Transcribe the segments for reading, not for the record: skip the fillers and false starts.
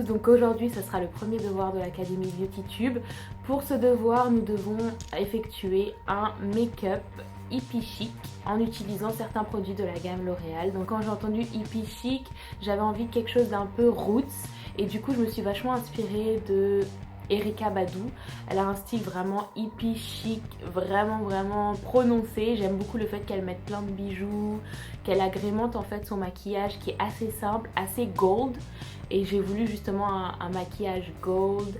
donc aujourd'hui ce sera le premier devoir de l'Académie BeautyTube. Pour ce devoir, nous devons effectuer un make-up hippie chic en utilisant certains produits de la gamme L'Oréal. Donc quand j'ai entendu hippie chic, j'avais envie de quelque chose d'un peu roots et du coup je me suis vachement inspirée de Erykah Badu. Elle a un style vraiment hippie chic, vraiment prononcé. J'aime beaucoup le fait qu'elle mette plein de bijoux, qu'elle agrémente en fait son maquillage qui est assez simple, assez gold. Et j'ai voulu justement un maquillage gold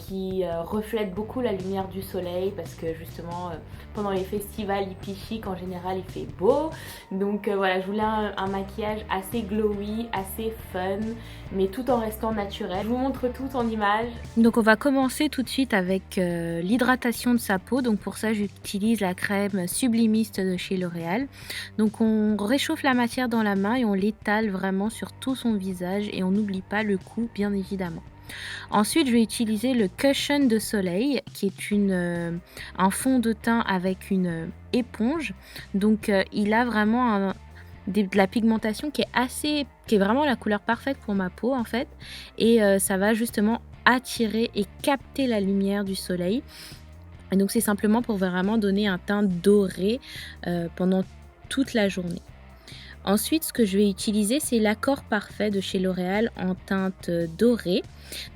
qui reflète beaucoup la lumière du soleil parce que justement pendant les festivals hippie chic en général il fait beau. Donc voilà, je voulais un maquillage assez glowy, assez fun, mais tout en restant naturel. Je vous montre tout en images. Donc on va commencer tout de suite avec l'hydratation de sa peau. Donc pour ça j'utilise la crème sublimiste de chez L'Oréal. Donc on réchauffe la matière dans la main et on l'étale vraiment sur tout son visage et on n'oublie pas le cou bien évidemment. Ensuite je vais utiliser le Cushion de Soleil qui est un fond de teint avec une éponge. Donc il a vraiment de la pigmentation qui est vraiment la couleur parfaite pour ma peau en fait, et ça va justement attirer et capter la lumière du soleil. Et donc c'est simplement pour vraiment donner un teint doré pendant toute la journée. Ensuite, ce que je vais utiliser, c'est l'accord parfait de chez L'Oréal en teinte dorée.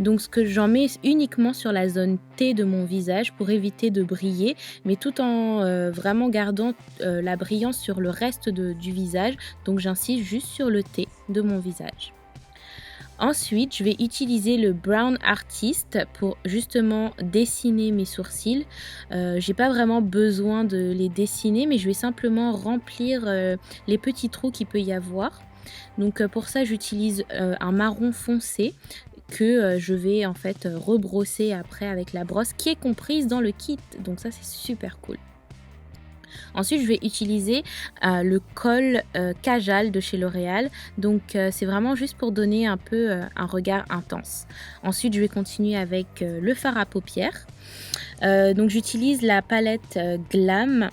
Donc, j'en mets uniquement sur la zone T de mon visage pour éviter de briller, mais tout en vraiment gardant la brillance sur le reste du visage. Donc, j'insiste juste sur le T de mon visage. Ensuite, je vais utiliser le Brown Artist pour justement dessiner mes sourcils. J'ai pas vraiment besoin de les dessiner, mais je vais simplement remplir les petits trous qu'il peut y avoir. Donc pour ça, j'utilise un marron foncé que je vais en fait rebrosser après avec la brosse qui est comprise dans le kit. Donc ça, c'est super cool. Ensuite, je vais utiliser le col Kajal de chez L'Oréal. Donc, c'est vraiment juste pour donner un peu un regard intense. Ensuite, je vais continuer avec le fard à paupières. Donc, j'utilise la palette Glam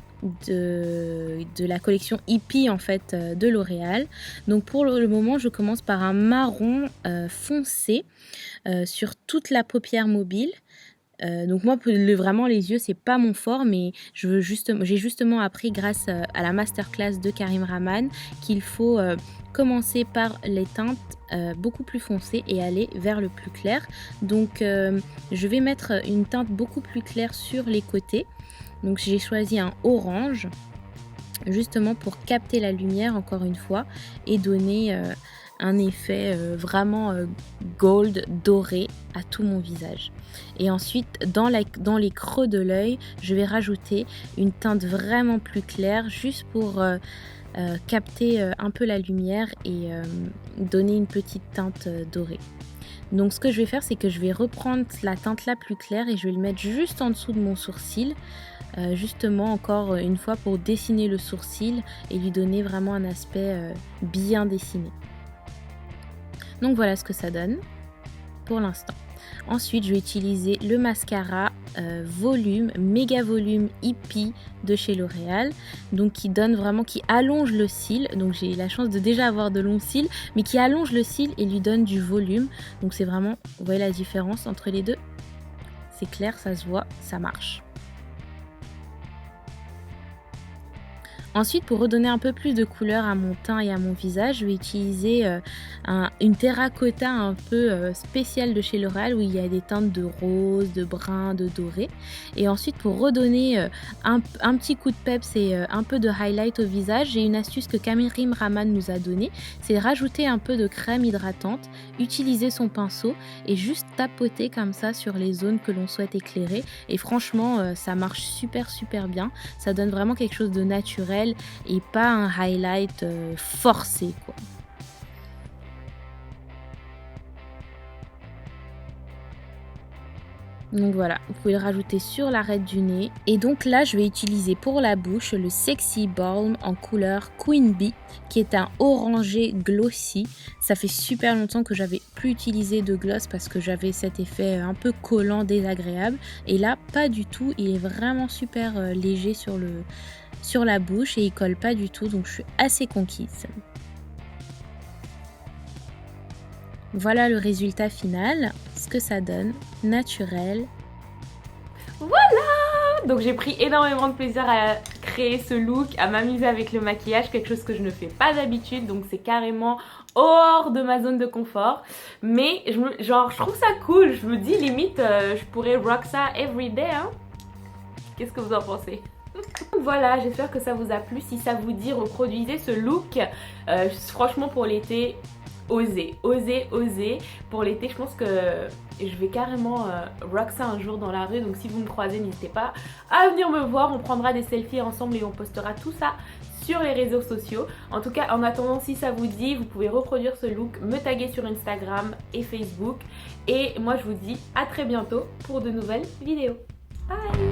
de la collection Hippie en fait de L'Oréal. Donc, pour le moment, je commence par un marron foncé sur toute la paupière mobile. Donc moi vraiment les yeux c'est pas mon fort, mais j'ai justement appris grâce à la masterclass de Karim Rahman qu'il faut commencer par les teintes beaucoup plus foncées et aller vers le plus clair. Donc je vais mettre une teinte beaucoup plus claire sur les côtés. Donc j'ai choisi un orange justement pour capter la lumière encore une fois et donner un effet vraiment gold doré à tout mon visage. Et ensuite dans les creux de l'œil, je vais rajouter une teinte vraiment plus claire juste pour capter un peu la lumière et donner une petite teinte dorée. Donc ce que je vais faire, c'est que je vais reprendre la teinte la plus claire et je vais le mettre juste en dessous de mon sourcil, justement encore une fois pour dessiner le sourcil et lui donner vraiment un aspect bien dessiné. Donc voilà ce que ça donne pour l'instant. Ensuite, je vais utiliser le mascara volume, méga volume hippie de chez L'Oréal. Donc qui allonge le cil. Donc j'ai la chance de déjà avoir de longs cils, mais qui allonge le cil et lui donne du volume. Donc c'est vraiment, vous voyez la différence entre les deux? C'est clair, ça se voit, ça marche. Ensuite, pour redonner un peu plus de couleur à mon teint et à mon visage, je vais utiliser une terracotta un peu spéciale de chez L'Oréal où il y a des teintes de rose, de brun, de doré. Et ensuite, pour redonner un petit coup de peps et un peu de highlight au visage, j'ai une astuce que Karim Rahman nous a donnée, c'est rajouter un peu de crème hydratante, utiliser son pinceau et juste tapoter comme ça sur les zones que l'on souhaite éclairer. Et franchement, ça marche super bien. Ça donne vraiment quelque chose de naturel et pas un highlight forcé quoi. Donc voilà, vous pouvez le rajouter sur l'arête du nez. Et donc là, je vais utiliser pour la bouche le Sexy Balm en couleur Queen Bee, qui est un orangé glossy. Ça fait super longtemps que j'avais plus utilisé de gloss parce que j'avais cet effet un peu collant, désagréable. Et là, pas du tout. Il est vraiment super léger sur la bouche et il colle pas du tout. Donc je suis assez conquise. Voilà le résultat final, ce que ça donne, naturel. Voilà! Donc j'ai pris énormément de plaisir à créer ce look, à m'amuser avec le maquillage, quelque chose que je ne fais pas d'habitude, donc c'est carrément hors de ma zone de confort. Mais je trouve ça cool, je me dis limite je pourrais rock ça everyday, hein. Qu'est-ce que vous en pensez? Voilà, j'espère que ça vous a plu. Si ça vous dit, reproduisez ce look. Franchement pour l'été, osez. Pour l'été, je pense que je vais carrément rock ça un jour dans la rue. Donc si vous me croisez, n'hésitez pas à venir me voir. On prendra des selfies ensemble et on postera tout ça sur les réseaux sociaux. En tout cas, en attendant, si ça vous dit, vous pouvez reproduire ce look, me taguer sur Instagram et Facebook. Et moi, je vous dis à très bientôt pour de nouvelles vidéos. Bye!